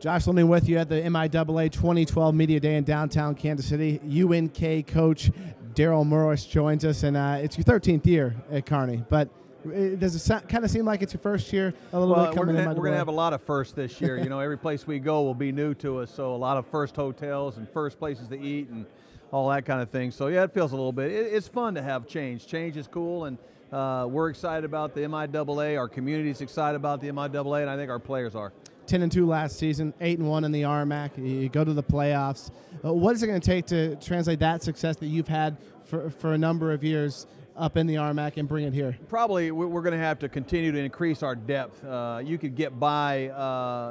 Josh Linding with you at the MIAA 2012 Media Day in downtown Kansas City. UNK coach Darrell joins us, and it's your 13th year at Kearney. But does it kind of seem like it's your first year a little bit coming in? We're going to have a lot of firsts this year. You know, every place we go will be new to us, so a lot of first hotels and first places to eat and all that kind of thing. So, yeah, it feels a little bit. It's fun to have change. Change is cool, and we're excited about the MIAA. Our community's excited about the MIAA, and I think our players are. 10-2 last season, 8-1 in the RMAC. You go to the playoffs. What is it going to take to translate that success that you've had for a number of years up in the RMAC and bring it here? Probably we're going to have to continue to increase our depth. You could get by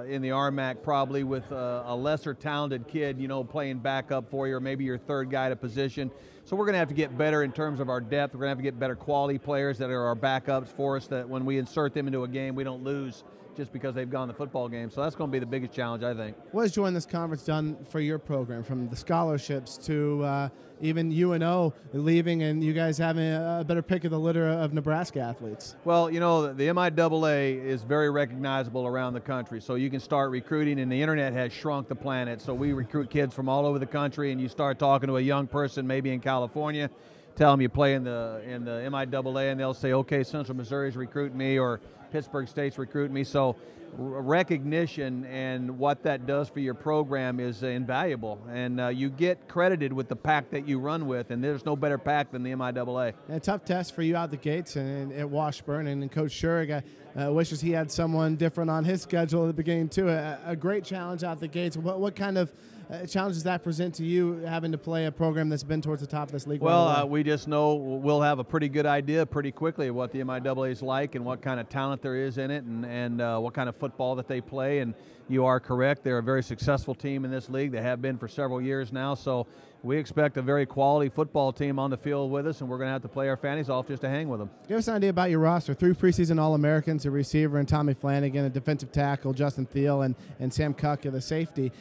in the RMAC probably with a lesser talented kid, you know, playing backup for you, or maybe your third guy at a position. So we're going to have to get better in terms of our depth. We're going to have to get better quality players that are our backups for us, that when we insert them into a game, we don't lose just because they've gone the football game. So that's going to be the biggest challenge, I think. What has joining this conference done for your program, from the scholarships to even UNO leaving and you guys having a better pick of the litter of Nebraska athletes? Well, you know, the MIAA is very recognizable around the country, so you can start recruiting, and the internet has shrunk the planet. So we recruit kids from all over the country, and you start talking to a young person maybe in California, tell them you play in the MIAA, and they'll say, okay, Central Missouri's recruiting me, or Pittsburgh State's recruiting me. So recognition and what that does for your program is invaluable, and you get credited with the pack that you run with, and there's no better pack than the MIAA. And a tough test for you out the gates and at Washburn, and Coach Schurig wishes he had someone different on his schedule at the beginning too. A great challenge out the gates. What kind of challenges does that present to you, having to play a program that's been towards the top of this league? Well, we just know we'll have a pretty good idea pretty quickly of what the MIAA is like and what kind of talent there is in it, and what kind of football that they play. And you are correct, they're a very successful team in this league. They have been for several years now, so we expect a very quality football team on the field with us, and we're going to have to play our fannies off just to hang with them. Give us an idea about your roster. 3 preseason All-Americans, a receiver, and Tommy Flanagan, a defensive tackle, Justin Thiel, and Sam Cuck, the safety.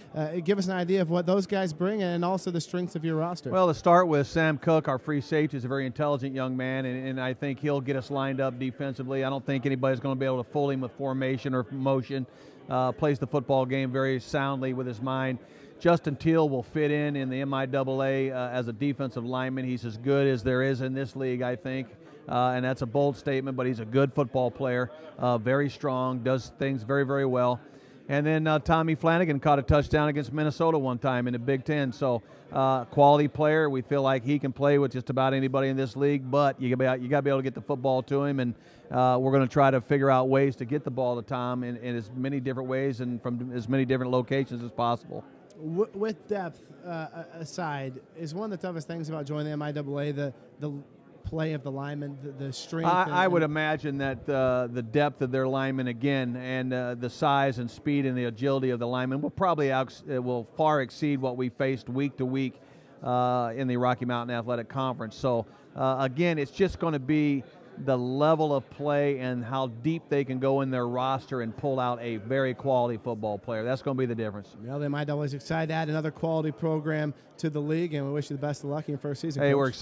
Give us an idea of what those guys bring and also the strengths of your roster. Well, to start with, Sam Cuck, our free safety, is a very intelligent young man, and I think he'll get us lined up defensively. I don't think anybody's going to be able to fool him with formation or motion. Plays the football game very soundly with his mind. Justin Thiel will fit in the MIAA as a defensive lineman. He's as good as there is in this league, I think, and that's a bold statement, but he's a good football player, very strong, does things very, very well. And then Tommy Flanagan caught a touchdown against Minnesota one time in the Big Ten. So quality player. We feel like he can play with just about anybody in this league, but you got to be able to get the football to him, and we're going to try to figure out ways to get the ball to Tom in as many different ways and from as many different locations as possible. With depth aside, is one of the toughest things about joining the MIAA the play of the linemen, the strength? I would imagine that the depth of their linemen, again, and the size and speed and the agility of the linemen will probably will far exceed what we faced week to week in the Rocky Mountain Athletic Conference. So, again, it's just going to be the level of play and how deep they can go in their roster and pull out a very quality football player. That's going to be the difference. Well, the MIAA is excited to add another quality program to the league, and we wish you the best of luck in your first season. Hey, Coach. we're excited.